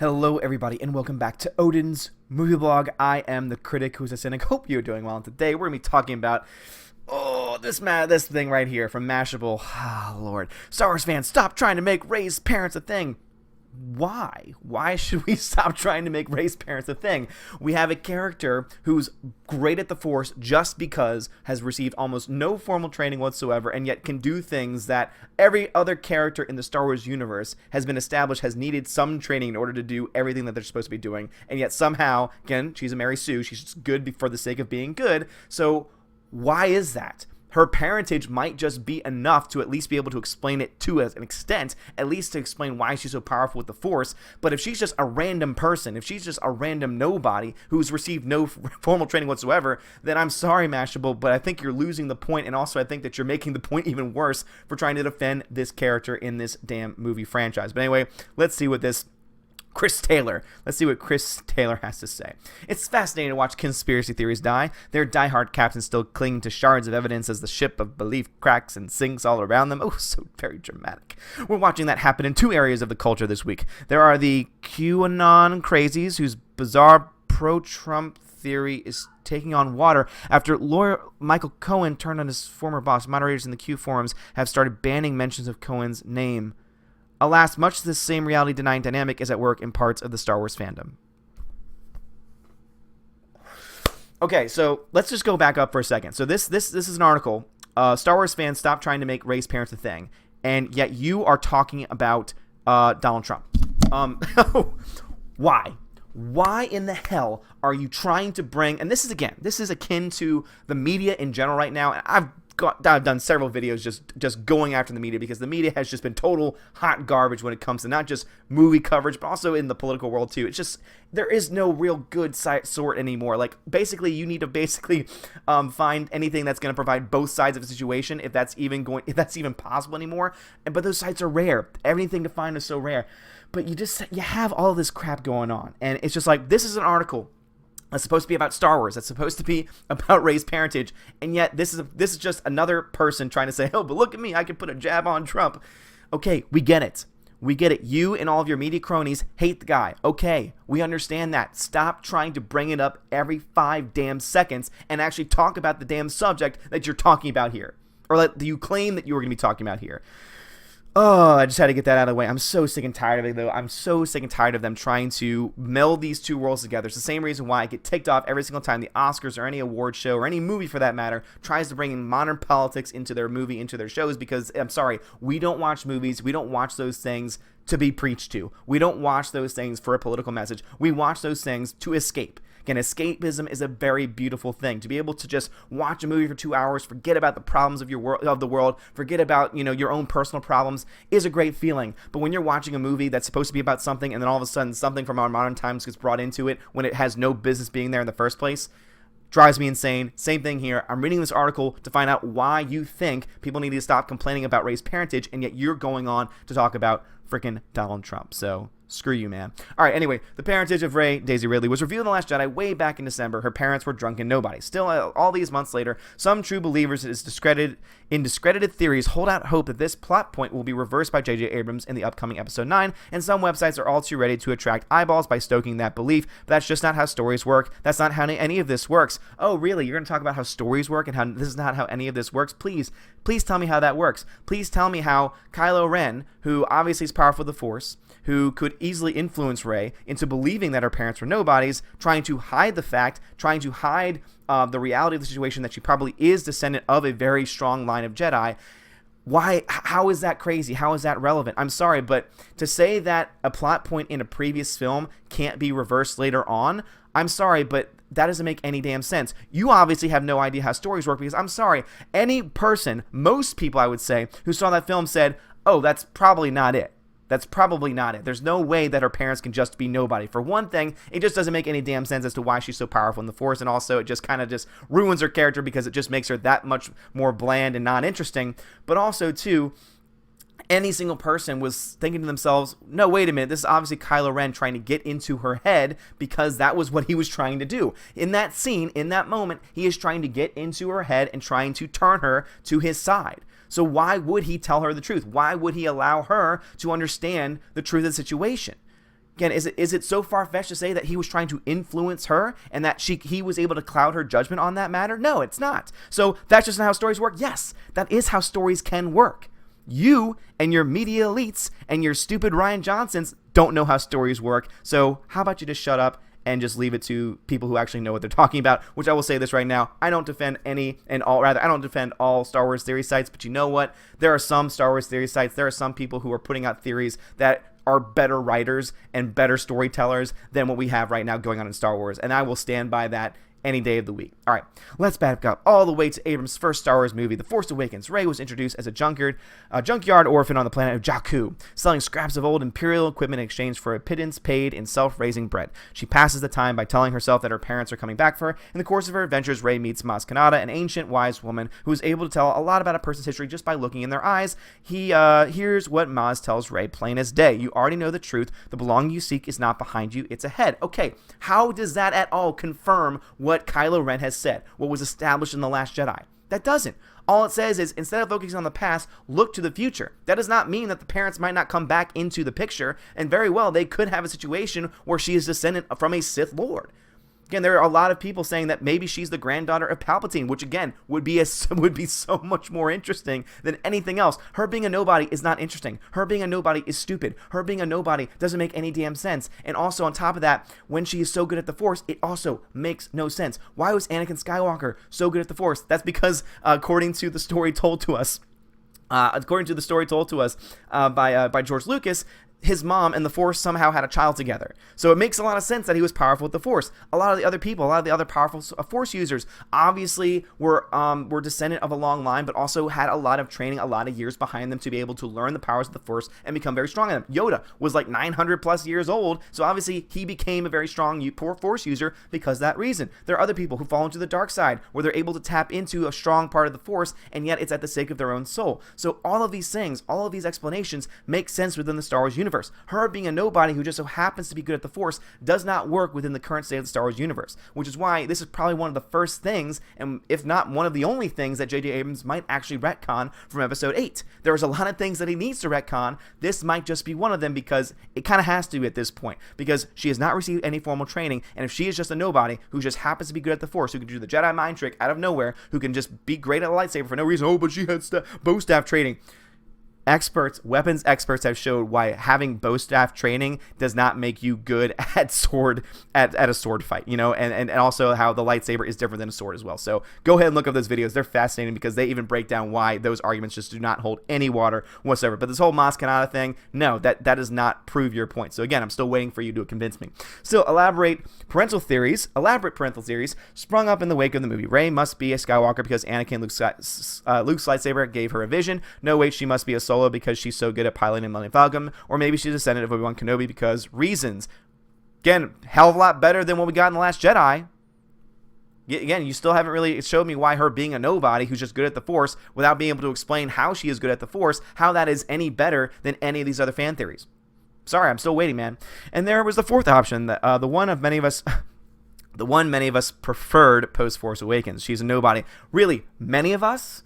Hello everybody and welcome back to Odin's Movie Blog. I am the critic who's a cynic. Hope you're doing well. And today we're going to be talking about, this thing right here from Mashable. Oh, Lord. Star Wars fans, stop trying to make raised parents a thing. Why? Why should we stop trying to make raised parents a thing? We have a character who's great at the Force just because has received almost no formal training whatsoever and yet can do things that every other character in the Star Wars universe has been established has needed some training in order to do everything that they're supposed to be doing. And yet somehow, again, she's a Mary Sue. She's just good for the sake of being good. So why is that? Her parentage might just be enough to at least be able to explain it to an extent, at least to explain why she's so powerful with the Force. But if she's just a random person, if she's just a random nobody who's received no formal training whatsoever, then I'm sorry, Mashable, but I think you're losing the point, and also I think that you're making the point even worse for trying to defend this character in this damn movie franchise. But anyway, let's see what Chris Taylor has to say. It's fascinating to watch conspiracy theories die. Their diehard captains still cling to shards of evidence as the ship of belief cracks and sinks all around them. Oh, so very dramatic. We're watching that happen in two areas of the culture this week. There are the QAnon crazies whose bizarre pro-Trump theory is taking on water after lawyer Michael Cohen turned on his former boss. Moderators in the Q forums have started banning mentions of Cohen's name. Alas, much of this same reality-denying dynamic is at work in parts of the Star Wars fandom. Okay, so let's just go back up for a second. So this is an article. Star Wars fans, stop trying to make raised parents a thing, and yet you are talking about Donald Trump. Why? Why in the hell are you trying to bring? And this is akin to the media in general right now. And I've done several videos just going after the media because the media has just been total hot garbage when it comes to not just movie coverage but also in the political world too. It's just there is no real good sort anymore. Like basically you need to find anything that's going to provide both sides of the situation if that's even possible anymore. But those sites are rare. Everything to find is so rare. But you have all this crap going on, and it's just like this is an article that's supposed to be about Star Wars. That's supposed to be about raised parentage, and yet this is just another person trying to say, "Oh, but look at me! I can put a jab on Trump." Okay, we get it. We get it. You and all of your media cronies hate the guy. Okay, we understand that. Stop trying to bring it up every 5 damn seconds and actually talk about the damn subject that you're talking about here, or that you claim that you were going to be talking about here. Oh, I just had to get that out of the way. I'm so sick and tired of it, though. I'm so sick and tired of them trying to meld these two worlds together. It's the same reason why I get ticked off every single time the Oscars or any award show or any movie for that matter tries to bring in modern politics into their movie, into their shows, because, I'm sorry, we don't watch movies. We don't watch those things to be preached to. We don't watch those things for a political message. We watch those things to escape. Again, escapism is a very beautiful thing. To be able to just watch a movie for 2 hours, forget about the problems of the world, forget about your own personal problems, is a great feeling. But when you're watching a movie that's supposed to be about something, and then all of a sudden something from our modern times gets brought into it when it has no business being there in the first place, drives me insane. Same thing here. I'm reading this article to find out why you think people need to stop complaining about raised parentage, and yet you're going on to talk about freaking Donald Trump. So screw you, man. All right, anyway, the parentage of Rey Daisy Ridley was revealed in The Last Jedi way back in December. Her parents were drunken nobodies. Still, all these months later, some true believers in discredited theories hold out hope that this plot point will be reversed by J.J. Abrams in the upcoming Episode 9, and some websites are all too ready to attract eyeballs by stoking that belief. But that's just not how stories work. That's not how any of this works. Oh, really? You're going to talk about how stories work and how this is not how any of this works? Please tell me how that works. Please tell me how Kylo Ren, who obviously is powerful with the Force, who could easily influence Rey into believing that her parents were nobodies, trying to hide the fact, trying to hide the reality of the situation that she probably is descendant of a very strong line of Jedi. Why? How is that crazy? How is that relevant? I'm sorry, but to say that a plot point in a previous film can't be reversed later on, I'm sorry, but that doesn't make any damn sense. You obviously have no idea how stories work because, I'm sorry, any person, most people I would say, who saw that film said, oh, that's probably not it. That's probably not it. There's no way that her parents can just be nobody. For one thing, it just doesn't make any damn sense as to why she's so powerful in the Force, and also it just kind of just ruins her character because it just makes her that much more bland and not interesting. But also, too, any single person was thinking to themselves, no, wait a minute, this is obviously Kylo Ren trying to get into her head because that was what he was trying to do. In that scene, in that moment, he is trying to get into her head and trying to turn her to his side. So why would he tell her the truth? Why would he allow her to understand the truth of the situation? Again, is it so far-fetched to say that he was trying to influence her and that he was able to cloud her judgment on that matter? No, it's not. So that's just not how stories work? Yes, that is how stories can work. You and your media elites and your stupid Ryan Johnsons don't know how stories work. So how about you just shut up and just leave it to people who actually know what they're talking about, which I will say this right now. I don't defend I don't defend all Star Wars theory sites, but you know what? There are some Star Wars theory sites. There are some people who are putting out theories that are better writers and better storytellers than what we have right now going on in Star Wars, and I will stand by that any day of the week. All right, let's back up all the way to Abrams' first Star Wars movie, The Force Awakens. Rey was introduced as a junkyard orphan on the planet of Jakku, selling scraps of old Imperial equipment in exchange for a pittance paid in self-raising bread. She passes the time by telling herself that her parents are coming back for her. In the course of her adventures, Rey meets Maz Kanata, an ancient, wise woman who is able to tell a lot about a person's history just by looking in their eyes. Here's what Maz tells Rey plain as day. You already know the truth. The belonging you seek is not behind you, it's ahead. Okay, how does that at all confirm what Kylo Ren has said, what was established in The Last Jedi? That doesn't. All it says is, instead of focusing on the past, look to the future. That does not mean that the parents might not come back into the picture, and very well, they could have a situation where she is descendant from a Sith Lord. Again, there are a lot of people saying that maybe she's the granddaughter of Palpatine, which again would be so much more interesting than anything else. Her being a nobody is not interesting. Her being a nobody is stupid. Her being a nobody doesn't make any damn sense. And also on top of that, when she is so good at the Force, it also makes no sense. Why was Anakin Skywalker so good at the Force? That's because according to the story told to us by George Lucas, his mom and the Force somehow had a child together. So it makes a lot of sense that he was powerful with the Force. A lot of the other people, a lot of the other powerful Force users obviously were descendant of a long line, but also had a lot of training, a lot of years behind them to be able to learn the powers of the Force and become very strong in them. Yoda was like 900 plus years old, so obviously he became a very strong Force user because of that reason. There are other people who fall into the dark side where they're able to tap into a strong part of the Force, and yet it's at the sake of their own soul. So all of these things, all of these explanations make sense within the Star Wars universe. Her being a nobody who just so happens to be good at the Force does not work within the current state of the Star Wars universe, which is why this is probably one of the first things, and if not one of the only things, that J.J. Abrams might actually retcon from Episode 8. There's a lot of things that he needs to retcon. This might just be one of them because it kind of has to at this point, because she has not received any formal training, and if she is just a nobody who just happens to be good at the Force, who can do the Jedi mind trick out of nowhere, who can just be great at a lightsaber for no reason, but she had bow staff training. Weapons experts have showed why having bow staff training does not make you good at a sword fight, and also how the lightsaber is different than a sword as well. So go ahead and look up those videos. They're fascinating because they even break down why those arguments just do not hold any water whatsoever. But this whole Maz Kanata thing, no, that does not prove your point. So again, I'm still waiting for you to convince me. So elaborate parental theories sprung up in the wake of the movie. Rey must be a Skywalker because Anakin Luke's lightsaber gave her a vision. No, wait, she must be a Solo because she's so good at piloting Millennium Falcon, or maybe she's a descendant of Obi-Wan Kenobi because reasons. Again, hell of a lot better than what we got in The Last Jedi. Again, you still haven't really showed me why her being a nobody who's just good at the Force, without being able to explain how she is good at the Force, how that is any better than any of these other fan theories. Sorry, I'm still waiting, man. And there was the fourth option, the one many of us preferred post Force Awakens. She's a nobody. Really, many of us?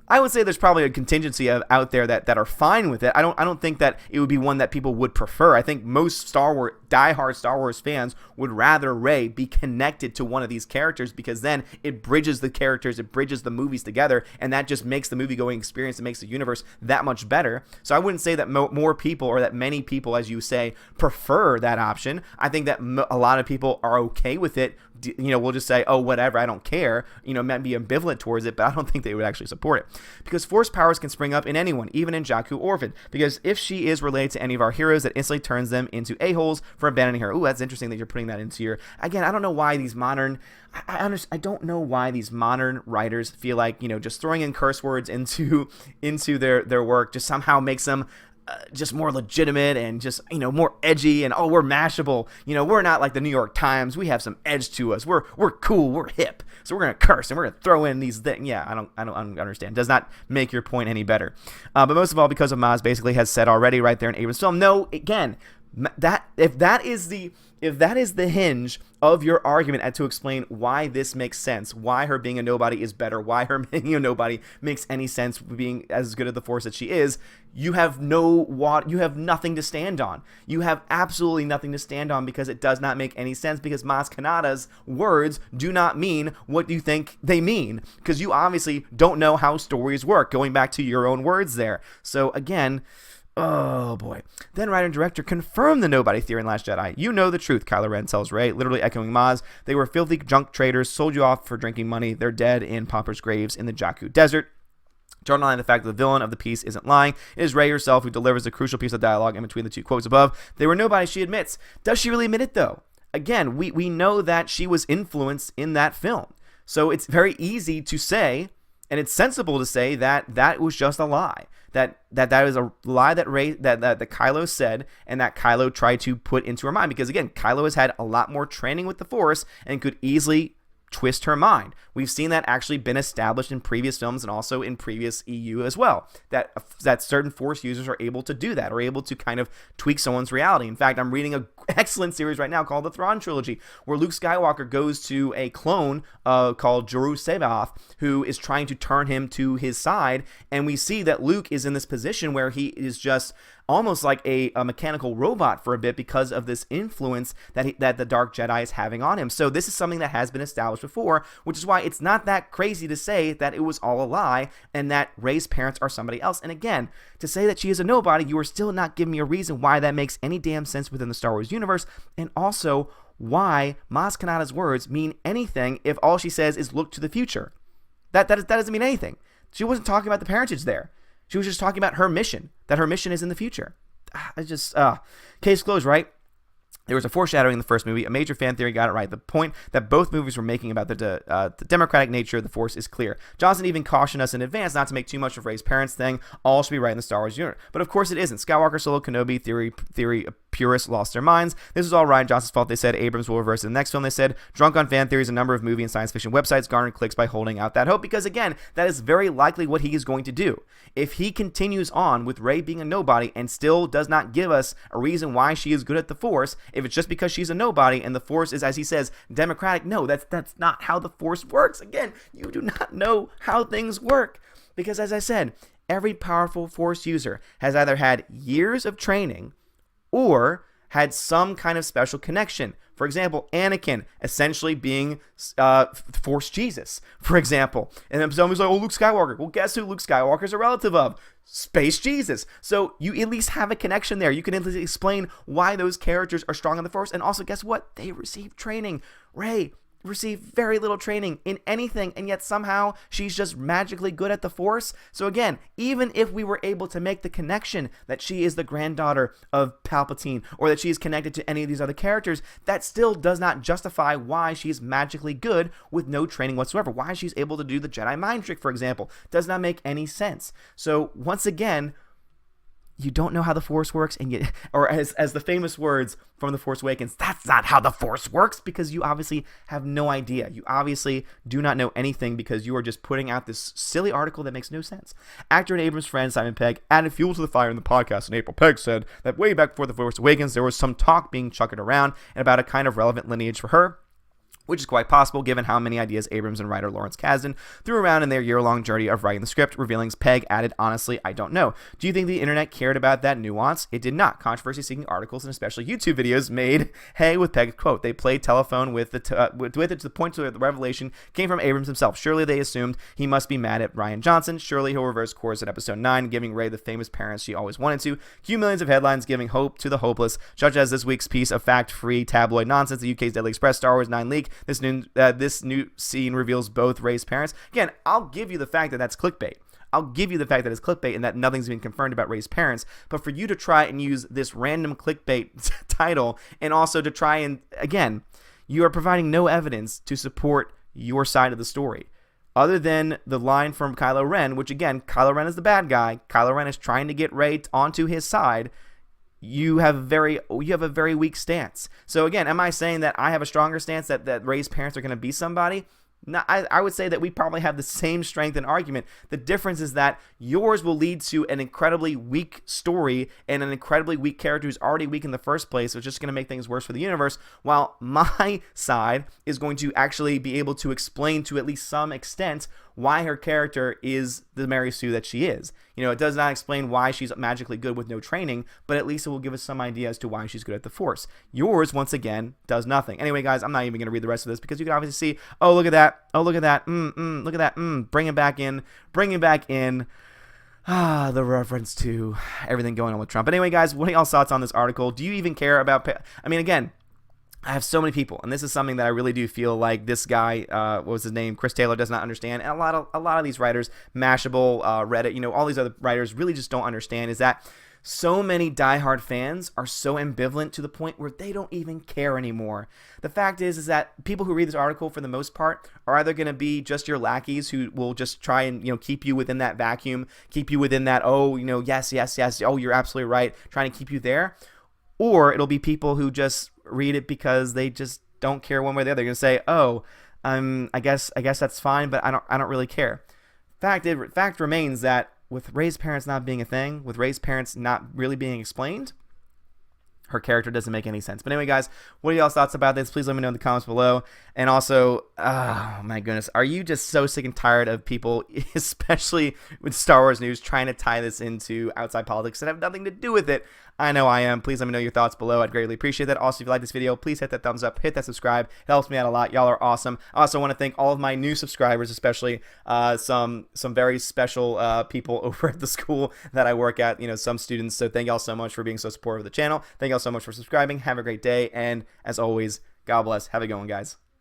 I would say there's probably a contingency out there that are fine with it. I don't think that it would be one that people would prefer. I think most diehard Star Wars fans would rather Rey be connected to one of these characters, because then it bridges the characters, it bridges the movies together, and that just makes the movie-going experience, it makes the universe that much better. So I wouldn't say that more people, or that many people, as you say, prefer that option. I think that a lot of people are okay with it. We'll just say, oh, whatever, I don't care, might be ambivalent towards it, but I don't think they would actually support it. Because Force powers can spring up in anyone, even in Jakku Orphan, because if she is related to any of our heroes, that instantly turns them into a-holes for abandoning her. Ooh, that's interesting that you're putting that into your... Again, I don't know why these modern... I don't know why these modern writers feel like, just throwing in curse words into their work just somehow makes them... just more legitimate and just, more edgy, and, oh, we're Mashable. We're not like the New York Times. We have some edge to us. We're cool. We're hip. So we're going to curse and we're going to throw in these things. Yeah, I don't understand. Does not make your point any better. But most of all, because of Maz basically has said already right there in Abrams' film, no, again, If that is the hinge of your argument and to explain why this makes sense, why her being a nobody is better, why her being a nobody makes any sense being as good at the Force that she is, you have nothing to stand on. You have absolutely nothing to stand on because it does not make any sense, because Maz Kanata's words do not mean what you think they mean, because you obviously don't know how stories work, going back to your own words there. So again, oh boy. Then writer and director confirmed the nobody theory in Last Jedi. You know the truth, Kylo Ren tells Rey, literally echoing Maz. They were filthy junk traders, sold you off for drinking money. They're dead in paupers' graves in the Jakku desert. To underline the fact that the villain of the piece isn't lying, it is Rey herself who delivers the crucial piece of dialogue in between the two quotes above. They were nobody, she admits. Does she really admit it, though? Again, we know that she was influenced in that film. So it's very easy to say, and it's sensible to say, that that was just a lie. That is a lie that Kylo said, and that Kylo tried to put into her mind. Because again, Kylo has had a lot more training with the Force and could easily twist her mind. We've seen that actually been established in previous films and also in previous EU as well, that certain Force users are able to do that, are able to kind of tweak someone's reality. In fact, I'm reading an excellent series right now called the Thrawn Trilogy, where Luke Skywalker goes to a clone called Jeru Sevath, who is trying to turn him to his side, and we see that Luke is in this position where he is just almost like a mechanical robot for a bit because of this influence that the Dark Jedi is having on him. So this is something that has been established before, which is why it's not that crazy to say that it was all a lie and that Rey's parents are somebody else. And again, to say that she is a nobody, you are still not giving me a reason why that makes any damn sense within the Star Wars universe, and also why Maz Kanata's words mean anything if all she says is look to the future. That doesn't mean anything. She wasn't talking about the parentage there. She was just talking about her mission, that her mission is in the future. Case closed, right? There was a foreshadowing in the first movie. A major fan theory got it right. The point that both movies were making about the democratic nature of the Force is clear. Johnson even cautioned us in advance not to make too much of Rey's parents thing. All should be right in the Star Wars universe. But of course it isn't. Skywalker, Solo, Kenobi, theory purists lost their minds. This was all Rian Johnson's fault, they said. Abrams will reverse it in the next film, they said. Drunk on fan theories, a number of movie and science fiction websites garnered clicks by holding out that hope, because again, that is very likely what he is going to do. If he continues on with Rey being a nobody and still does not give us a reason why she is good at the Force, if it's just because she's a nobody and the Force is, as he says, democratic, no, that's not how the Force works. Again, you do not know how things work, because as I said, every powerful Force user has either had years of training or had some kind of special connection. For example, Anakin essentially being Force Jesus, for example. And then somebody's like, oh, Luke Skywalker. Well, guess who Luke Skywalker is a relative of? Space Jesus. So you at least have a connection there. You can at least explain why those characters are strong on the Force. And also, guess what? They received training. Rey received very little training in anything, and yet somehow she's just magically good at the Force. So again, even if we were able to make the connection that she is the granddaughter of Palpatine, or that she is connected to any of these other characters, that still does not justify why she's magically good with no training whatsoever. Why she's able to do the Jedi mind trick, for example, does not make any sense. So once again, you don't know how the Force works, and yet, or as the famous words from The Force Awakens, that's not how the Force works, because you obviously have no idea. You obviously do not know anything because you are just putting out this silly article that makes no sense. Actor and Abrams' friend Simon Pegg added fuel to the fire in the podcast in April. Pegg said that way back before The Force Awakens, there was some talk being chucked around and about a kind of relevant lineage for her, which is quite possible given how many ideas Abrams and writer Lawrence Kasdan threw around in their year-long journey of writing the script. Revealing Pegg added, honestly, I don't know. Do you think the internet cared about that nuance? It did not. Controversy-seeking articles and especially YouTube videos made hay with Pegg's quote. They played telephone with it to the point where the revelation came from Abrams himself. Surely they assumed he must be mad at Rian Johnson. Surely he'll reverse course at episode 9, giving Rey the famous parents she always wanted to. Cue millions of headlines giving hope to the hopeless, such as this week's piece of fact-free tabloid nonsense, the UK's Daily Express, Star Wars 9 leak. This new scene reveals both Rey's parents. Again, I'll give you the fact that that's clickbait. I'll give you the fact that it's clickbait and that nothing's been confirmed about Rey's parents. But for you to try and use this random clickbait title, and also to try and, again, you are providing no evidence to support your side of the story. Other than the line from Kylo Ren, which again, Kylo Ren is the bad guy. Kylo Ren is trying to get Rey onto his side. You have a very weak stance. So again, am I saying that I have a stronger stance that Rey's parents are going to be somebody? I would say that we probably have the same strength and argument. The difference is that yours will lead to an incredibly weak story and an incredibly weak character who's already weak in the first place, so it's just going to make things worse for the universe, while my side is going to actually be able to explain to at least some extent why her character is the Mary Sue that she is. You know, it does not explain why she's magically good with no training, but at least it will give us some idea as to why she's good at the Force. Yours, once again, does nothing. Anyway, guys, I'm not even going to read the rest of this because you can obviously see, oh, look at that. Oh, look at that. Look at that. Bring it back in. Bring it back in. The reference to everything going on with Trump. But anyway, guys, what are y'all's thoughts on this article? Do you even care about... I mean, again, I have so many people, and this is something that I really do feel like this guy, what was his name, Chris Taylor, does not understand, and a lot of these writers, Mashable, Reddit, you know, all these other writers really just don't understand, is that so many diehard fans are so ambivalent to the point where they don't even care anymore. The fact is that people who read this article, for the most part, are either going to be just your lackeys who will just try and, you know, keep you within that vacuum, keep you within that, oh, you know, yes, oh, you're absolutely right, trying to keep you there, or it'll be people who just read it because they just don't care one way or the other. They're gonna say, "Oh, I guess that's fine, but I don't really care." Fact remains that with Rey's parents not being a thing, with Rey's parents not really being explained, her character doesn't make any sense. But anyway, guys, what are y'all's thoughts about this? Please let me know in the comments below. And also, oh my goodness, are you just so sick and tired of people, especially with Star Wars news, trying to tie this into outside politics that have nothing to do with it? I know I am. Please let me know your thoughts below. I'd greatly appreciate that. Also, if you like this video, please hit that thumbs up, hit that subscribe. It helps me out a lot. Y'all are awesome. I also want to thank all of my new subscribers, especially some very special people over at the school that I work at, you know, some students. So thank y'all so much for being so supportive of the channel. Thank y'all so much for subscribing. Have a great day. And as always, God bless. Have a good one, guys.